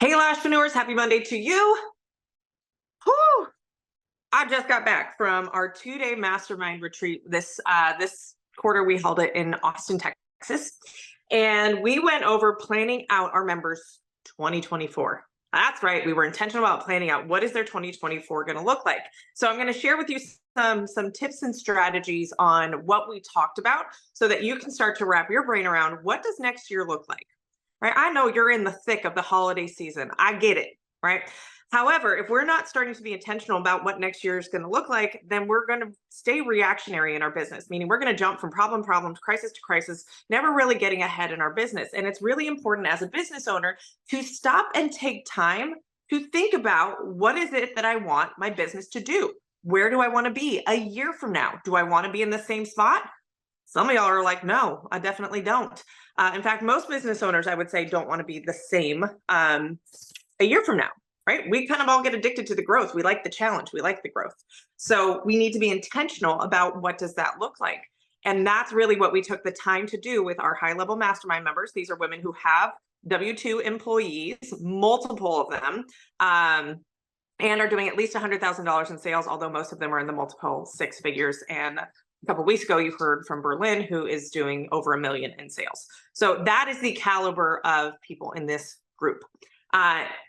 Hey, Lashpreneurs, happy Monday to you. Whew. I just got back from our 2-day mastermind retreat. This quarter, we held it in Austin, Texas, and we went over planning out our members' 2024. That's right. We were intentional about planning out what is their 2024 going to look like. So I'm going to share with you some tips and strategies on what we talked about so that you can start to wrap your brain around what does next year look like. Right? I know you're in the thick of the holiday season. I get it, right? However, if we're not starting to be intentional about what next year is going to look like, then we're going to stay reactionary in our business, meaning we're going to jump from problem to crisis, never really getting ahead in our business. And it's really important as a business owner to stop and take time to think about what is it that I want my business to do? Where do I want to be a year from now? Do I want to be in the same spot? Some of y'all are like, no, I definitely don't. In fact, most business owners, I would say, don't want to be the same a year from now, right? We kind of all get addicted to the growth. We like the challenge. We like the growth. So we need to be intentional about what does that look like. And that's really what we took the time to do with our high-level mastermind members. These are women who have W-2 employees, multiple of them, and are doing at least $100,000 in sales, although most of them are in the multiple six figures. And a couple of weeks ago, you heard from Berlin, who is doing over $1 million in sales. So that is the caliber of people in this group.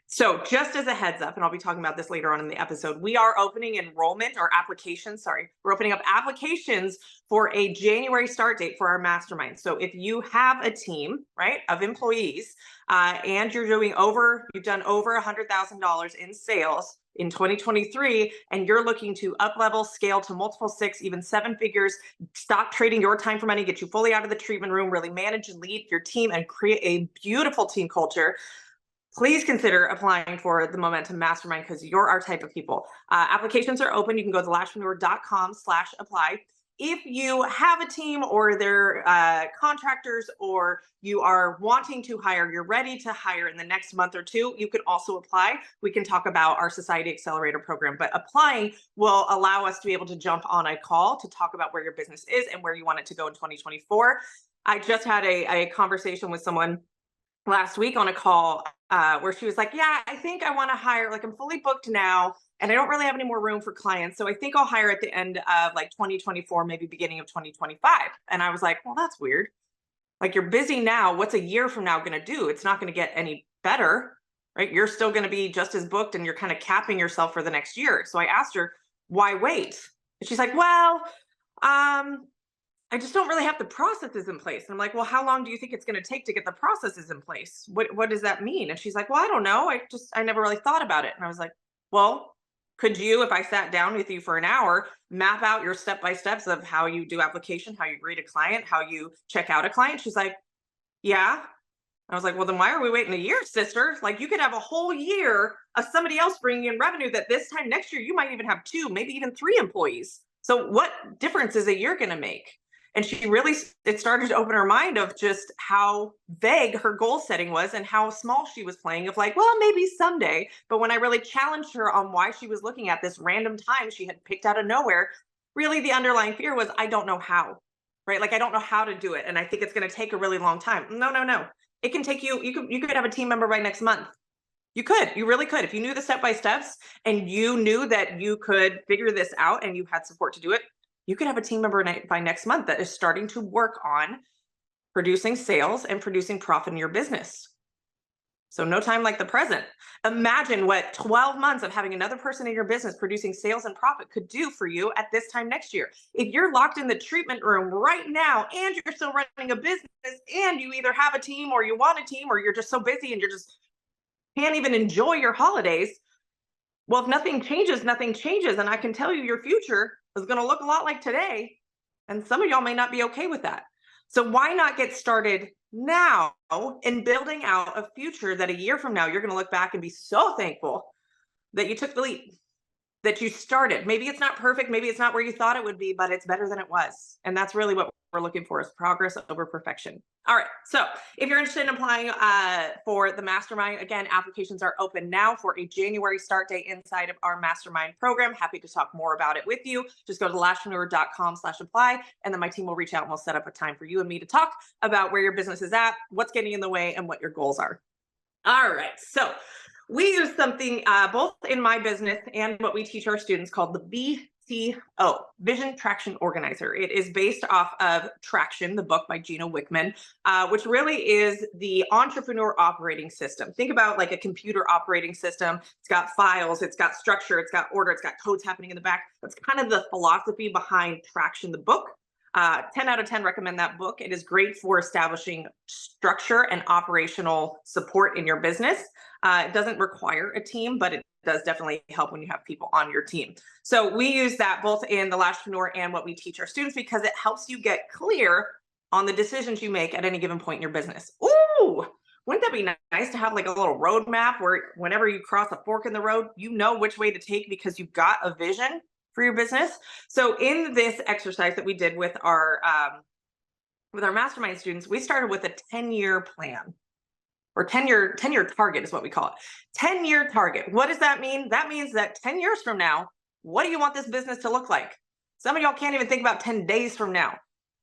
So just as a heads up, and I'll be talking about this later on in the episode, we are opening enrollment or applications. Sorry, we're opening up applications for a January start date for our mastermind. So if you have a team, right, of employees, and you've done over $100,000 in sales in 2023, and you're looking to up level, scale to multiple six, even seven figures, stop trading your time for money, get you fully out of the treatment room, really manage and lead your team and create a beautiful team culture, please consider applying for the Momentum Mastermind because you're our type of people. Applications are open. You can go to lashpreneur.com/apply. If you have a team or they're contractors or you are wanting to hire, you're ready to hire in the next month or two, you can also apply. We can talk about our Society Accelerator program, but applying will allow us to be able to jump on a call to talk about where your business is and where you want it to go in 2024. I just had a conversation with someone last week on a call where she was like, yeah, I think I want to hire, like I'm fully booked now and I don't really have any more room for clients. So I think I'll hire at the end of like 2024, maybe beginning of 2025. And I was like, well, that's weird. Like you're busy now. What's a year from now going to do? It's not going to get any better, right? You're still going to be just as booked and you're kind of capping yourself for the next year. So I asked her, why wait? And she's like, well, I just don't really have the processes in place. And I'm like, well, how long do you think it's going to take to get the processes in place? What does that mean? And she's like, well, I don't know. I never really thought about it. And I was like, well, could you, if I sat down with you for an hour, map out your step-by-steps of how you do application, how you greet a client, how you check out a client? She's like, yeah. I was like, well, then why are we waiting a year, sister? Like you could have a whole year of somebody else bringing in revenue that this time next year, you might even have 2, maybe even 3 employees. So what difference is a year going to make? And it started to open her mind of just how vague her goal setting was and how small she was playing of like, well, maybe someday. But when I really challenged her on why she was looking at this random time she had picked out of nowhere, really the underlying fear was, I don't know how, right? Like, I don't know how to do it. And I think it's going to take a really long time. No. It can take you could have a team member by next month. You really could. If you knew the step-by-steps and you knew that you could figure this out and you had support to do it, you could have a team member by next month that is starting to work on producing sales and producing profit in your business. So no time like the present. Imagine what 12 months of having another person in your business producing sales and profit could do for you at this time next year. If you're locked in the treatment room right now and you're still running a business and you either have a team or you want a team or you're just so busy and you're just can't even enjoy your holidays. Well, if nothing changes, nothing changes. And I can tell you your future is going to look a lot like today. And some of y'all may not be okay with that. So why not get started now in building out a future that a year from now, you're going to look back and be so thankful that you took the leap, that you started. Maybe it's not perfect. Maybe it's not where you thought it would be, but it's better than it was. And that's really what we're looking for, is progress over perfection. All right. So if you're interested in applying for the mastermind, again, applications are open now for a January start date inside of our mastermind program. Happy to talk more about it with you. Just go to lashpreneur.com/apply, and then my team will reach out and we'll set up a time for you and me to talk about where your business is at, what's getting in the way, and what your goals are. All right. So We use something both in my business and what we teach our students called the VTO, Vision Traction Organizer. It is based off of Traction, the book by Gino Wickman, which really is the entrepreneur operating system. Think about like a computer operating system. It's got files, it's got structure, it's got order, it's got codes happening in the back. That's kind of the philosophy behind Traction, the book. 10 out of 10 recommend that book. It is great for establishing structure and operational support in your business. It doesn't require a team, but it does definitely help when you have people on your team. So we use that both in the Lashpreneur and what we teach our students because it helps you get clear on the decisions you make at any given point in your business. Ooh, wouldn't that be nice to have like a little roadmap where whenever you cross a fork in the road, you know which way to take because you've got a vision for your business. So in this exercise that we did with our mastermind students, we started with a 10-year plan, or 10-year target is what we call it. 10-year target. What does that mean? That means that 10 years from now, what do you want this business to look like? Some of y'all can't even think about 10 days from now.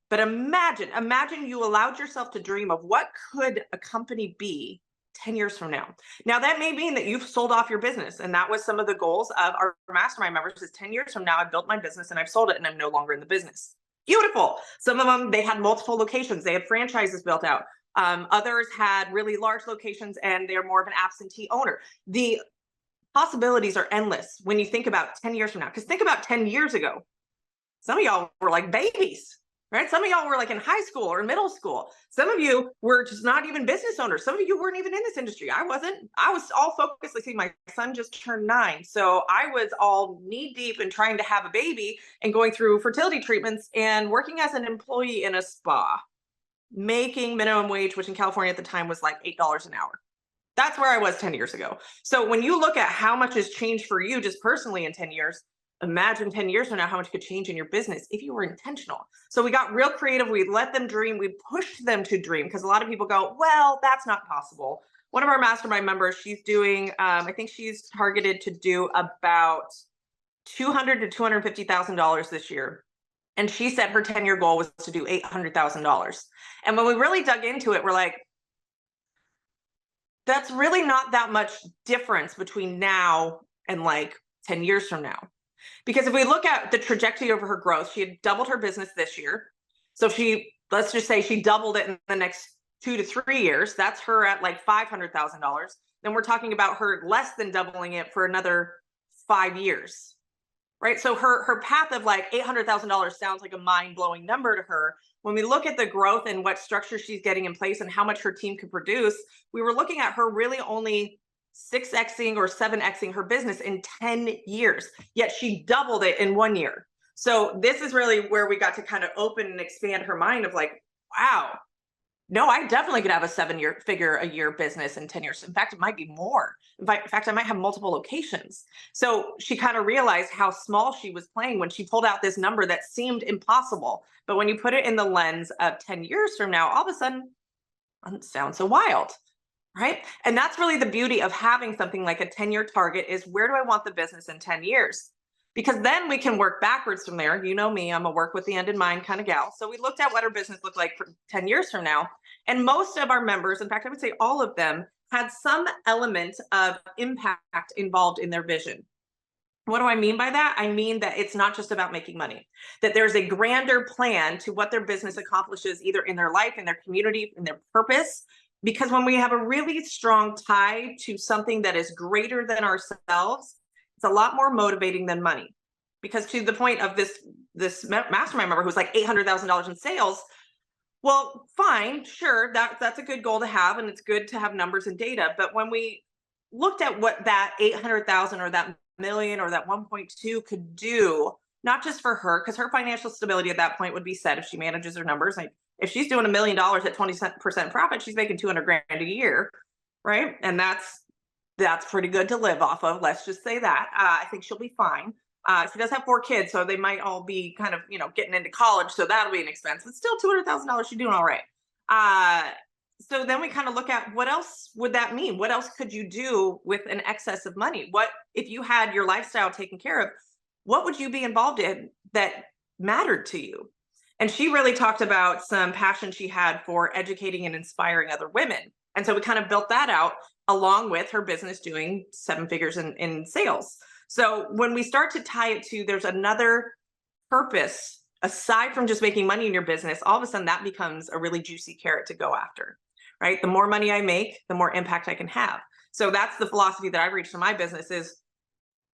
But imagine you allowed yourself to dream of what could a company be 10 years from now. Now, that may mean that you've sold off your business. And that was some of the goals of our mastermind members is 10 years from now, I've built my business and I've sold it and I'm no longer in the business. Beautiful. Some of them, they had multiple locations. They had franchises built out. Others had really large locations and they're more of an absentee owner. The possibilities are endless when you think about 10 years from now. Because think about 10 years ago. Some of y'all were like babies. Right? Some of y'all were like in high school or middle school. Some of you were just not even business owners. Some of you weren't even in this industry. I wasn't. I was all focused. Like, see, my son just turned 9. So I was all knee deep in trying to have a baby and going through fertility treatments and working as an employee in a spa, making minimum wage, which in California at the time was like $8 an hour. That's where I was 10 years ago. So when you look at how much has changed for you just personally in 10 years, imagine 10 years from now how much could change in your business if you were intentional. So we got real creative. We let them dream. We pushed them to dream because a lot of people go, well, that's not possible. One of our mastermind members, she's doing, I think she's targeted to do about $200,000 to $250,000 this year. And she said her 10-year goal was to do $800,000. And when we really dug into it, we're like, that's really not that much difference between now and like 10 years from now. Because if we look at the trajectory of her growth, she had doubled her business this year. So let's just say she doubled it in the next 2 to 3 years. That's her at like $500,000. Then we're talking about her less than doubling it for another 5 years, right? So her path of like $800,000 sounds like a mind-blowing number to her. When we look at the growth and what structure she's getting in place and how much her team could produce, we were looking at her really only 6xing or 7xing her business in 10 years, yet she doubled it in 1 year. So this is really where we got to kind of open and expand her mind of like, wow, no, I definitely could have a 7-figure a year business in 10 years. In fact, it might be more. In fact, I might have multiple locations. So she kind of realized how small she was playing when she pulled out this number that seemed impossible. But when you put it in the lens of 10 years from now, all of a sudden, it doesn't sound so wild. Right? And that's really the beauty of having something like a 10-year target is where do I want the business in 10 years? Because then we can work backwards from there. You know me, I'm a work with the end in mind kind of gal. So we looked at what our business looked like for 10 years from now. And most of our members, in fact, I would say all of them, had some element of impact involved in their vision. What do I mean by that? I mean that it's not just about making money, that there's a grander plan to what their business accomplishes either in their life, in their community, in their purpose. Because when we have a really strong tie to something that is greater than ourselves, it's a lot more motivating than money. Because to the point of this mastermind member who's like $800,000 in sales, well, fine, sure, that's a good goal to have, and it's good to have numbers and data. But when we looked at what that 800,000 or that million or that 1.2 could do, not just for her, because her financial stability at that point would be set if she manages her numbers. Like, if she's doing $1 million at 20% profit, she's making 200 grand a year, right? And that's pretty good to live off of. Let's just say that. I think she'll be fine. She does have 4 kids, so they might all be kind of, getting into college. So that'll be an expense. It's still $200,000. She's doing all right. So then we kind of look at what else would that mean? What else could you do with an excess of money? What if you had your lifestyle taken care of? What would you be involved in that mattered to you? And she really talked about some passion she had for educating and inspiring other women. And so we kind of built that out along with her business doing 7 figures in sales. So when we start to tie it to there's another purpose aside from just making money in your business, all of a sudden that becomes a really juicy carrot to go after, right? The more money I make, the more impact I can have. So that's the philosophy that I've reached in my business is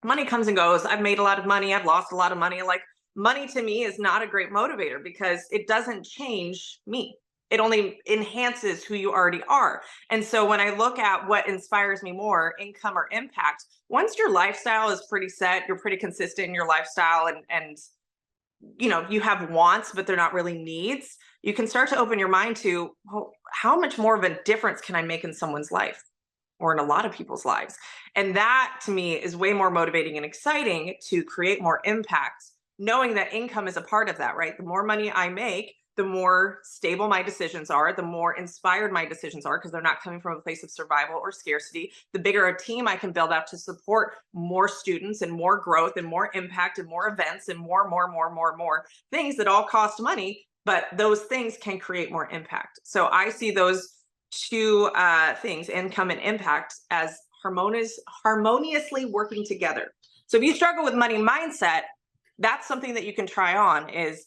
money comes and goes. I've made a lot of money. I've lost a lot of money. Like money to me is not a great motivator because it doesn't change me. It only enhances who you already are. And so when I look at what inspires me more, income or impact, once your lifestyle is pretty set, you're pretty consistent in your lifestyle and you have wants, but they're not really needs, you can start to open your mind to, well, how much more of a difference can I make in someone's life or in a lot of people's lives? And that to me is way more motivating and exciting to create more impact, knowing that income is a part of that, right? The more money I make, the more stable my decisions are, the more inspired my decisions are, because they're not coming from a place of survival or scarcity. The bigger a team I can build out to support more students and more growth and more impact and more events and more things that all cost money, but those things can create more impact. So I see those two things, income and impact, as harmoniously working together. So if you struggle with money mindset, that's something that you can try on is,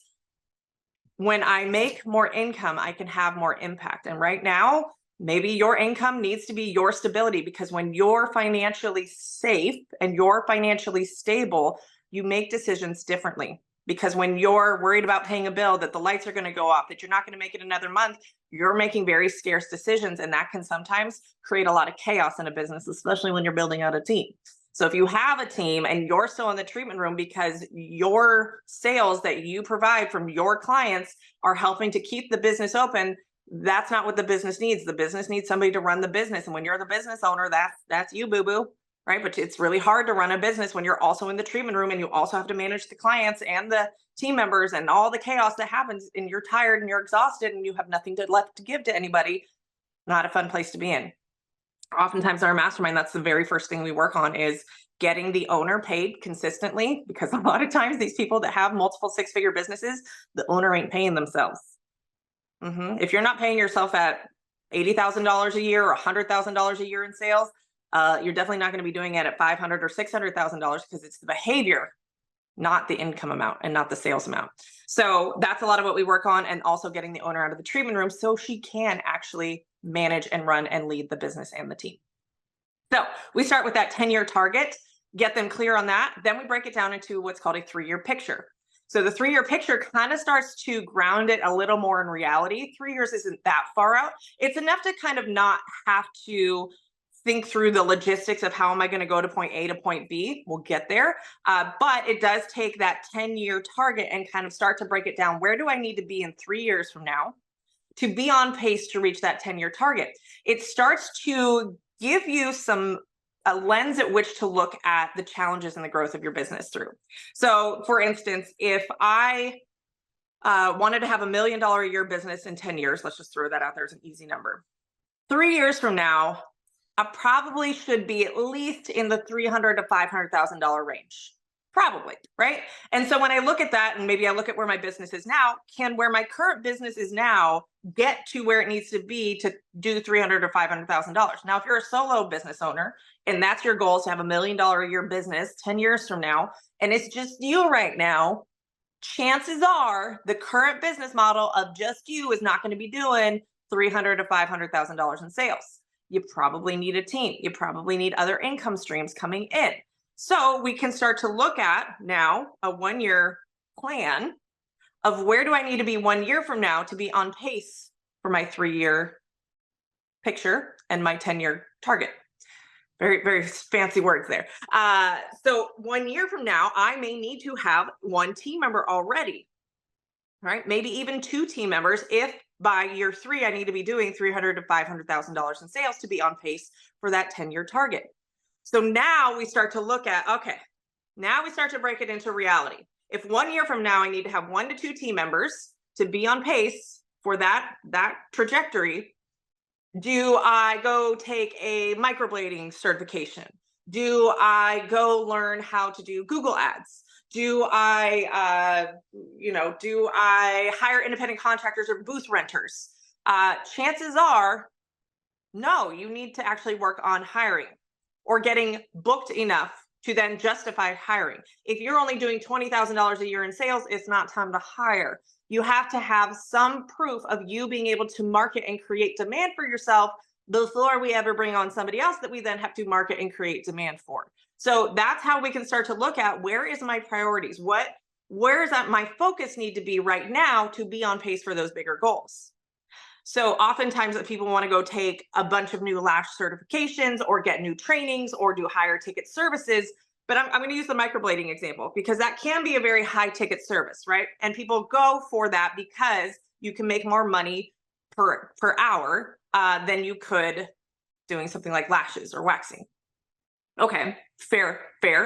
when I make more income, I can have more impact. And right now, maybe your income needs to be your stability, because when you're financially safe and you're financially stable, you make decisions differently. Because when you're worried about paying a bill, that the lights are going to go off, that you're not going to make it another month, you're making very scarce decisions. And that can sometimes create a lot of chaos in a business, especially when you're building out a team. So if you have a team and you're still in the treatment room because your sales that you provide from your clients are helping to keep the business open, that's not what the business needs. The business needs somebody to run the business. And when you're the business owner, that's you, boo-boo, right? But it's really hard to run a business when you're also in the treatment room and you also have to manage the clients and the team members and all the chaos that happens, and you're tired and you're exhausted and you have nothing left to give to anybody. Not a fun place to be in. Oftentimes in our mastermind, that's the very first thing we work on is getting the owner paid consistently, because a lot of times these people that have multiple 6-figure businesses, the owner ain't paying themselves. If you're not paying yourself at $80,000 a year or $100,000 a year in sales, you're definitely not going to be doing it at $500,000 or $600,000, because it's the behavior, not the income amount and not the sales amount. So that's a lot of what we work on, and also getting the owner out of the treatment room so she can actually manage and run and lead the business and the team. So we start with that 10-year target, get them clear on that. Then we break it down into what's called a 3-year picture. So the 3-year picture kind of starts to ground it a little more in reality. 3 years isn't that far out. It's enough to kind of not have to think through the logistics of how am I going to go to point A to point B. We'll get there. But it does take that 10-year target and kind of start to break it down. Where do I need to be in 3 years from now to be on pace to reach that 10-year target? It starts to give you a lens at which to look at the challenges and the growth of your business through. So for instance, if I wanted to have $1 million a year business in 10 years, let's just throw that out there as an easy number. 3 years from now, I probably should be at least in the $300,000 to $500,000 range. Probably, right? And so when I look at that, and maybe I look at where my business is now, can where my current business is now get to where it needs to be to do $300,000 to $500,000? Now, if you're a solo business owner and that's your goal is to have $1 million a year business 10 years from now, and it's just you right now, chances are the current business model of just you is not going to be doing $300,000 to $500,000 in sales. You probably need a team. You probably need other income streams coming in. So we can start to look at now a 1-year plan of where do I need to be 1 year from now to be on pace for my 3-year picture and my 10-year target. Very, very fancy words there. So 1 year from now, I may need to have 1 team member already, right? Maybe even 2 team members if by year 3, I need to be doing $300,000 to $500,000 in sales to be on pace for that 10-year target. So now we start to look at, okay, now we start to break it into reality. If 1 year from now, I need to have 1 to 2 team members to be on pace for that trajectory, do I go take a microblading certification? Do I go learn how to do Google ads? Do I hire independent contractors or booth renters? Chances are No, you need to actually work on hiring or getting booked enough to then justify hiring. If you're only doing $20,000 a year in sales, it's not time to hire. You have to have some proof of you being able to market and create demand for yourself before we ever bring on somebody else that we then have to market and create demand for. So that's how we can start to look at, where is my priorities? Where is that my focus need to be right now to be on pace for those bigger goals? So oftentimes that people want to go take a bunch of new Lash certifications or get new trainings or do higher ticket services. But I'm going to use the microblading example because that can be a very high ticket service, right? And people go for that because you can make more money per hour than you could doing something like lashes or waxing. Okay, fair.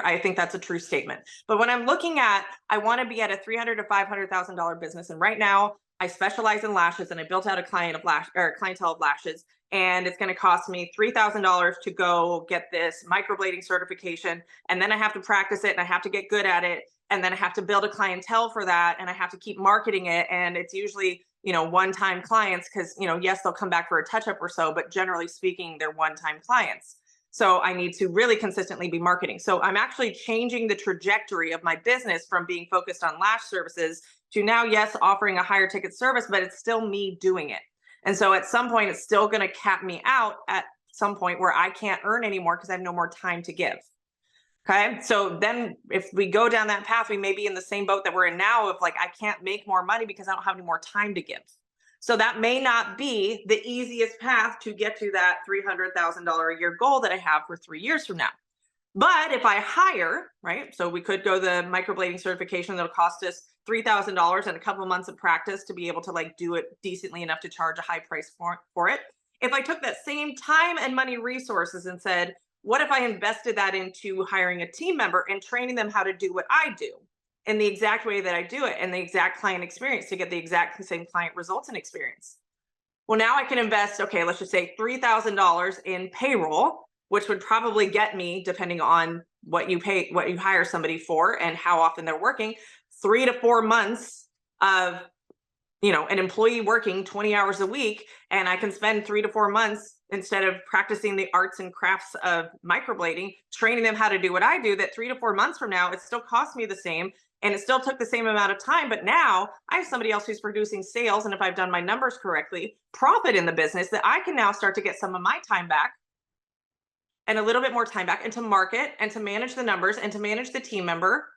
I think that's a true statement. But when I'm looking at, I want to be at a $300,000 to $500,000 business, and right now I specialize in lashes, and I built out a clientele of lashes, and it's going to cost me $3,000 to go get this microblading certification, and then I have to practice it, and I have to get good at it, and then I have to build a clientele for that, and I have to keep marketing it, and it's usually one-time clients because yes, they'll come back for a touch-up or so, but generally speaking, they're one-time clients. So I need to really consistently be marketing. So I'm actually changing the trajectory of my business from being focused on lash services to now, yes, offering a higher ticket service, but it's still me doing it. And so at some point, it's still going to cap me out at some point where I can't earn anymore because I have no more time to give. Okay. So then if we go down that path, we may be in the same boat that we're in now of like, I can't make more money because I don't have any more time to give. So that may not be the easiest path to get to that $300,000 a year goal that I have for 3 years from now. But if I hire, right? So we could go the microblading certification that'll cost us $3,000 and a couple of months of practice to be able to like do it decently enough to charge a high price for it. If I took that same time and money resources and said, what if I invested that into hiring a team member and training them how to do what I do in the exact way that I do it and the exact client experience to get the exact same client results and experience? Well, now I can invest, okay, let's just say $3,000 in payroll, which would probably get me, depending on what you hire somebody for and how often they're working, 3 to 4 months of, an employee working 20 hours a week. And I can spend 3 to 4 months, instead of practicing the arts and crafts of microblading, training them how to do what I do, that 3 to 4 months from now, it still costs me the same. And it still took the same amount of time, but now I have somebody else who's producing sales. And if I've done my numbers correctly, profit in the business, that I can now start to get some of my time back and a little bit more time back and to market and to manage the numbers and to manage the team member,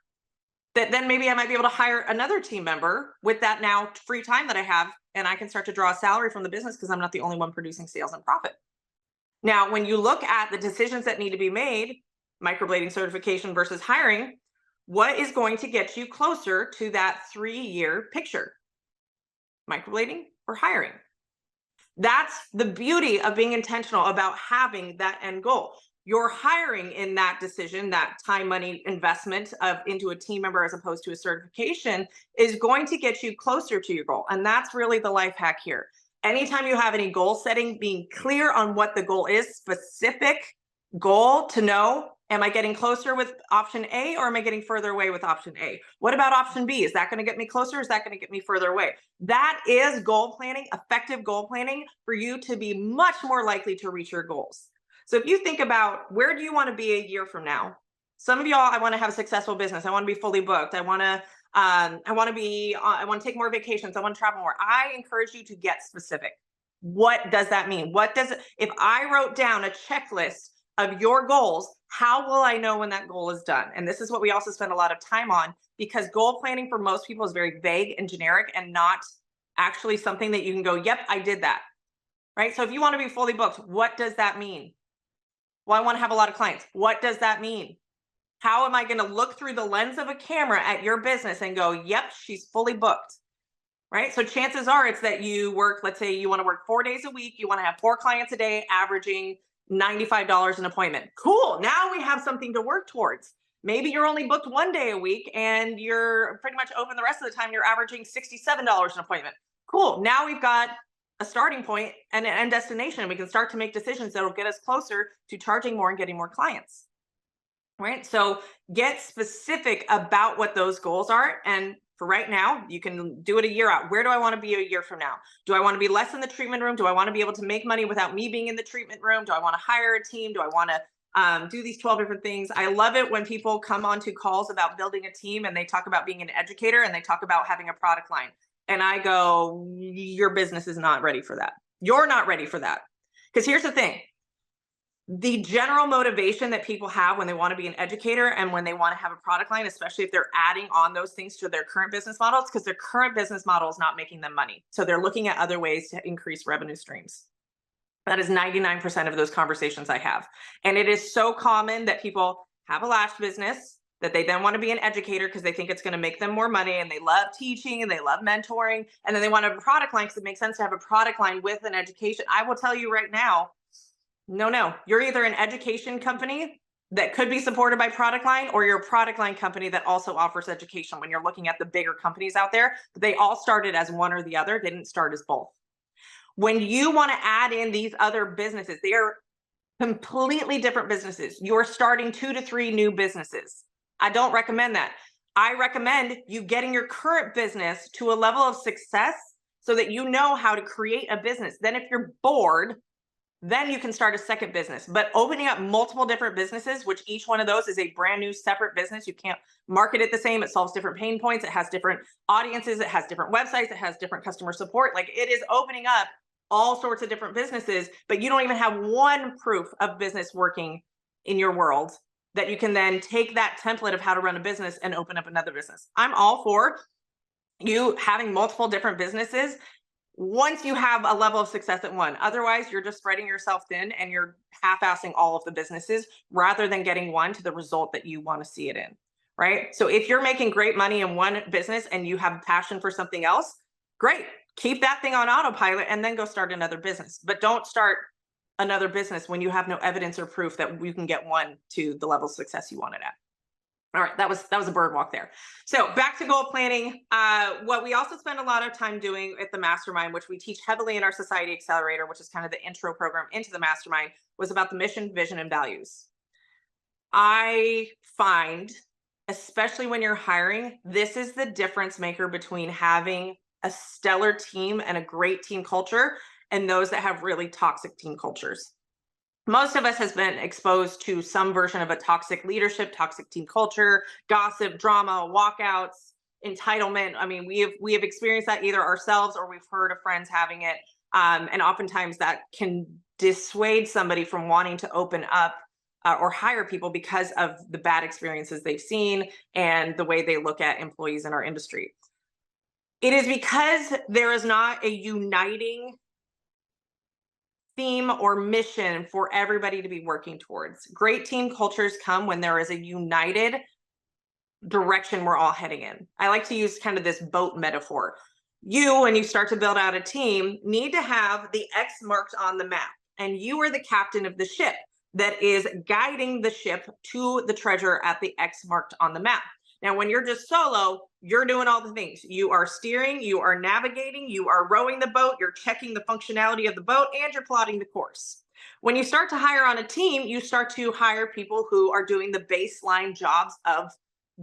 that then maybe I might be able to hire another team member with that now free time that I have. And I can start to draw a salary from the business because I'm not the only one producing sales and profit. Now, when you look at the decisions that need to be made, microblading certification versus hiring, what is going to get you closer to that 3-year picture? Microblading or hiring? That's the beauty of being intentional about having that end goal. Your hiring in that decision, that time, money investment into a team member as opposed to a certification, is going to get you closer to your goal. And that's really the life hack here. Anytime you have any goal setting, being clear on what the goal is, specific goal to know, am I getting closer with option A or am I getting further away with option A? What about option B? Is that going to get me closer? Is that going to get me further away? That is goal planning, effective goal planning for you to be much more likely to reach your goals. So if you think about, where do you want to be a year from now? Some of y'all, I want to have a successful business. I want to be fully booked. I want to take more vacations. I want to travel more. I encourage you to get specific. What does that mean? If I wrote down a checklist of your goals, how will I know when that goal is done? And this is what we also spend a lot of time on, because goal planning for most people is very vague and generic and not actually something that you can go, yep, I did that. Right? So if you want to be fully booked, what does that mean? Well, I want to have a lot of clients. What does that mean? How am I going to look through the lens of a camera at your business and go, yep, she's fully booked? Right? So chances are it's that you work, let's say you want to work 4 days a week. You want to have 4 clients a day, averaging $95 an appointment. Cool. Now we have something to work towards. Maybe you're only booked 1 day a week and you're pretty much open the rest of the time. You're averaging $67 an appointment. Cool. Now we've got a starting point and an end destination. We can start to make decisions that will get us closer to charging more and getting more clients. Right? So get specific about what those goals are. And For right now, you can do it a year out. Where do I want to be a year from now? Do I want to be less in the treatment room? Do I want to be able to make money without me being in the treatment room? Do I want to hire a team? Do I want to do these 12 different things? I love it when people come onto calls about building a team and they talk about being an educator and they talk about having a product line. And I go, your business is not ready for that. You're not ready for that. Because here's the thing. The general motivation that people have when they want to be an educator and when they want to have a product line, especially if they're adding on those things to their current business models, because their current business model is not making them money. So they're looking at other ways to increase revenue streams. That is 99% of those conversations I have. And it is so common that people have a lash business that they then want to be an educator because they think it's going to make them more money and they love teaching and they love mentoring. And then they want to have a product line because it makes sense to have a product line with an education. I will tell you right now, no, you're either an education company that could be supported by product line, or you're a product line company that also offers education. When you're looking at the bigger companies out there, they all started as one or the other. They didn't start as both. When you want to add in these other businesses, they are completely different businesses. You're starting 2 to 3 new businesses. I don't recommend that. I recommend you getting your current business to a level of success so that you know how to create a business. Then if you're bored, then you can start a second business. But opening up multiple different businesses, which each one of those is a brand new separate business, you can't market it the same. It solves different pain points. It has different audiences. It has different websites. It has different customer support. Like, it is opening up all sorts of different businesses, but you don't even have one proof of business working in your world that you can then take that template of how to run a business and open up another business. I'm all for you having multiple different businesses once you have a level of success at one. Otherwise, you're just spreading yourself thin and you're half-assing all of the businesses rather than getting one to the result that you want to see it in, right? So if you're making great money in one business and you have a passion for something else, great. Keep that thing on autopilot and then go start another business. But don't start another business when you have no evidence or proof that you can get one to the level of success you want it at. All right, that was a bird walk there. So back to goal planning. What we also spend a lot of time doing at the Mastermind, which we teach heavily in our Society Accelerator, which is kind of the intro program into the Mastermind, was about the mission, vision, and values. I find, especially when you're hiring, this is the difference maker between having a stellar team and a great team culture and those that have really toxic team cultures. Most of us has been exposed to some version of a toxic leadership, toxic team culture, gossip, drama, walkouts, entitlement. I mean, we have experienced that either ourselves or we've heard of friends having it. And oftentimes that can dissuade somebody from wanting to open up or hire people because of the bad experiences they've seen and the way they look at employees in our industry. It is because there is not a uniting theme or mission for everybody to be working towards. Great team cultures come when there is a united direction we're all heading in. I like to use kind of this boat metaphor. You, when you start to build out a team, need to have the X marked on the map, and you are the captain of the ship that is guiding the ship to the treasure at the X marked on the map. Now, when you're just solo, you're doing all the things. You are steering, you are navigating, you are rowing the boat, you're checking the functionality of the boat, and you're plotting the course. When you start to hire on a team, you start to hire people who are doing the baseline jobs of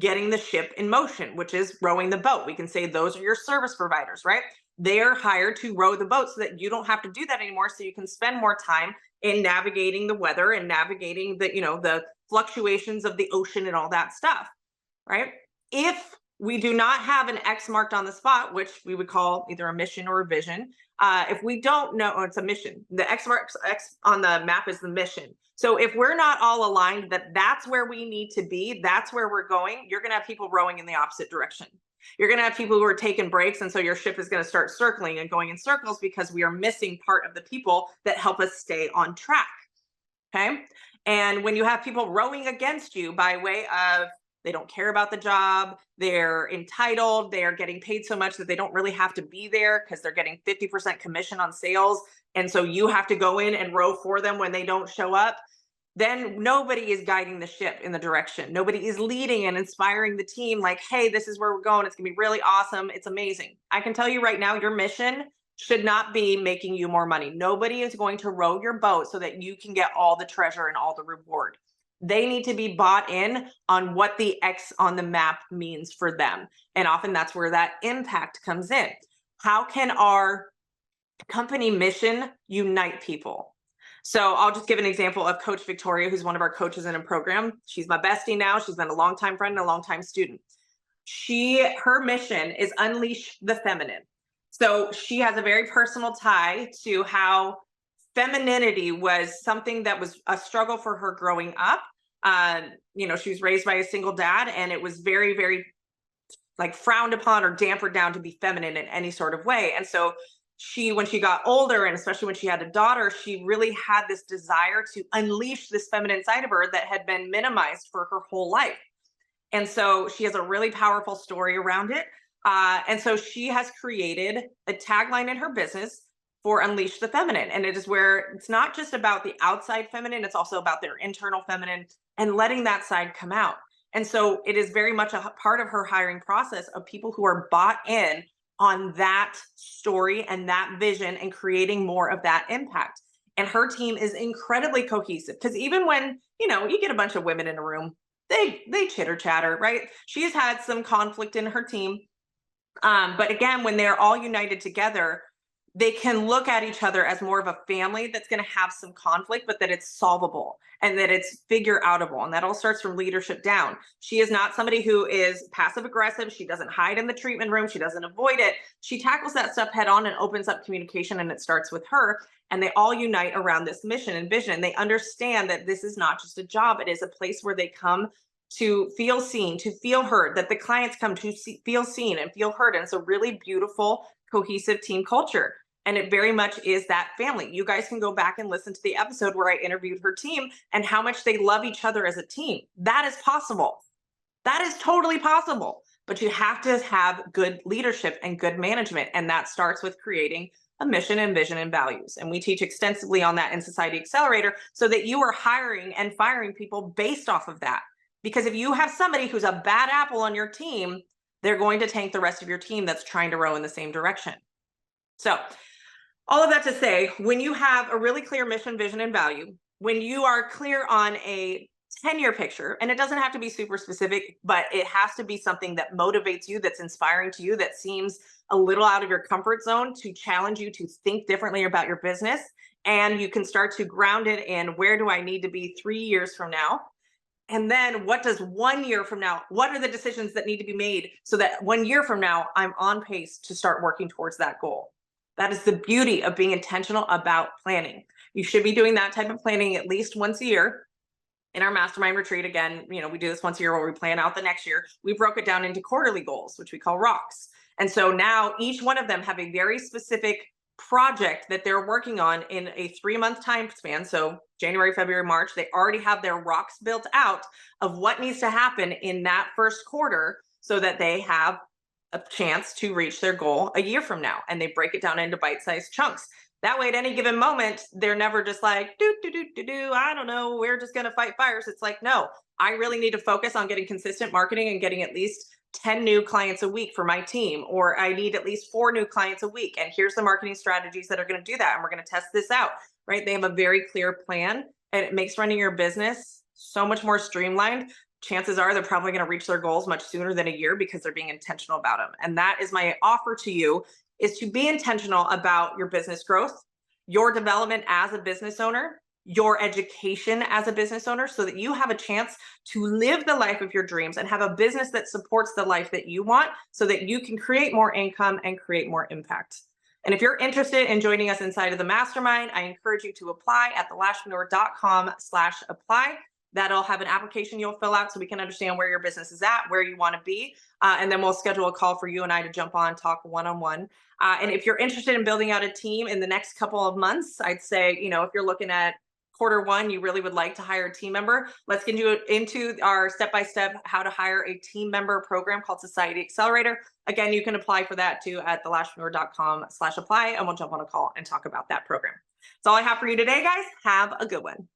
getting the ship in motion, which is rowing the boat. We can say those are your service providers, right? They're hired to row the boat so that you don't have to do that anymore, so you can spend more time in navigating the weather and navigating the fluctuations of the ocean and all that stuff. Right? If we do not have an X marked on the spot, which we would call either a mission or a vision, if we don't know, it's a mission. The X on the map is the mission. So if we're not all aligned that that's where we need to be, that's where we're going, you're going to have people rowing in the opposite direction. You're going to have people who are taking breaks, and so your ship is going to start circling and going in circles because we are missing part of the people that help us stay on track. Okay? And when you have people rowing against you by way of they don't care about the job, they're entitled, they are getting paid so much that they don't really have to be there because they're getting 50% commission on sales. And so you have to go in and row for them when they don't show up. Then nobody is guiding the ship in the direction. Nobody is leading and inspiring the team like, hey, this is where we're going. It's going to be really awesome. It's amazing. I can tell you right now, your mission should not be making you more money. Nobody is going to row your boat so that you can get all the treasure and all the reward. They need to be bought in on what the X on the map means for them. And often that's where that impact comes in. How can our company mission unite people? So I'll just give an example of Coach Victoria, who's one of our coaches in a program. She's my bestie now. She's been a longtime friend and a longtime student. Her mission is unleash the feminine. So she has a very personal tie to how femininity was something that was a struggle for her growing up. She was raised by a single dad, and it was very, very like frowned upon or dampered down to be feminine in any sort of way. And so when she got older, and especially when she had a daughter, she really had this desire to unleash this feminine side of her that had been minimized for her whole life. And so she has a really powerful story around it. And so she has created a tagline in her business for Unleash the Feminine. And it is where it's not just about the outside feminine, it's also about their internal feminine and letting that side come out. And so it is very much a part of her hiring process of people who are bought in on that story and that vision and creating more of that impact. And her team is incredibly cohesive, because even when, you get a bunch of women in a room, they chitter chatter, right? She's had some conflict in her team. But again, when they're all united together, they can look at each other as more of a family that's going to have some conflict, but that it's solvable and that it's figure outable. And that all starts from leadership down. She is not somebody who is passive aggressive. She doesn't hide in the treatment room. She doesn't avoid it. She tackles that stuff head on and opens up communication, and it starts with her. And they all unite around this mission and vision. And they understand that this is not just a job. It is a place where they come to feel seen, to feel heard, that the clients come to feel seen and feel heard. And it's a really beautiful, cohesive team culture. And it very much is that family. You guys can go back and listen to the episode where I interviewed her team and how much they love each other as a team. That is possible. That is totally possible. But you have to have good leadership and good management. And that starts with creating a mission and vision and values. And we teach extensively on that in Society Accelerator, so that you are hiring and firing people based off of that. Because if you have somebody who's a bad apple on your team, they're going to tank the rest of your team that's trying to row in the same direction. So all of that to say, when you have a really clear mission, vision, and value, when you are clear on a 10-year picture, and it doesn't have to be super specific, but it has to be something that motivates you, that's inspiring to you, that seems a little out of your comfort zone, to challenge you to think differently about your business. And you can start to ground it in, where do I need to be 3 years from now? And then what does 1 year from now, what are the decisions that need to be made so that 1 year from now, I'm on pace to start working towards that goal? That is the beauty of being intentional about planning. You should be doing that type of planning at least once a year. In our mastermind retreat, again, we do this once a year where we plan out the next year. We broke it down into quarterly goals, which we call rocks. And so now each one of them have a very specific project that they're working on in a 3-month time span. So January, February, March, they already have their rocks built out of what needs to happen in that first quarter so that they have a chance to reach their goal a year from now. And they break it down into bite-sized chunks. That way, at any given moment, they're never just like, I don't know, we're just going to fight fires. It's like, no, I really need to focus on getting consistent marketing and getting at least 10 new clients a week for my team, or I need at least 4 new clients a week. And here's the marketing strategies that are going to do that. And we're going to test this out, right? They have a very clear plan, and it makes running your business so much more streamlined. Chances are they're probably going to reach their goals much sooner than a year, because they're being intentional about them. And that is my offer to you, is to be intentional about your business growth, your development as a business owner, your education as a business owner, so that you have a chance to live the life of your dreams and have a business that supports the life that you want, so that you can create more income and create more impact. And if you're interested in joining us inside of the mastermind, I encourage you to apply at thelashpreneur.com/apply. That'll have an application you'll fill out so we can understand where your business is at, where you want to be. And then we'll schedule a call for you and I to jump on, talk one-on-one. And if you're interested in building out a team in the next couple of months, I'd say, if you're looking at Q1, you really would like to hire a team member, let's get you into our step-by-step how to hire a team member program called Society Accelerator. Again, you can apply for that too at thelashpreneur.com/apply, and we'll jump on a call and talk about that program. That's all I have for you today, guys. Have a good one.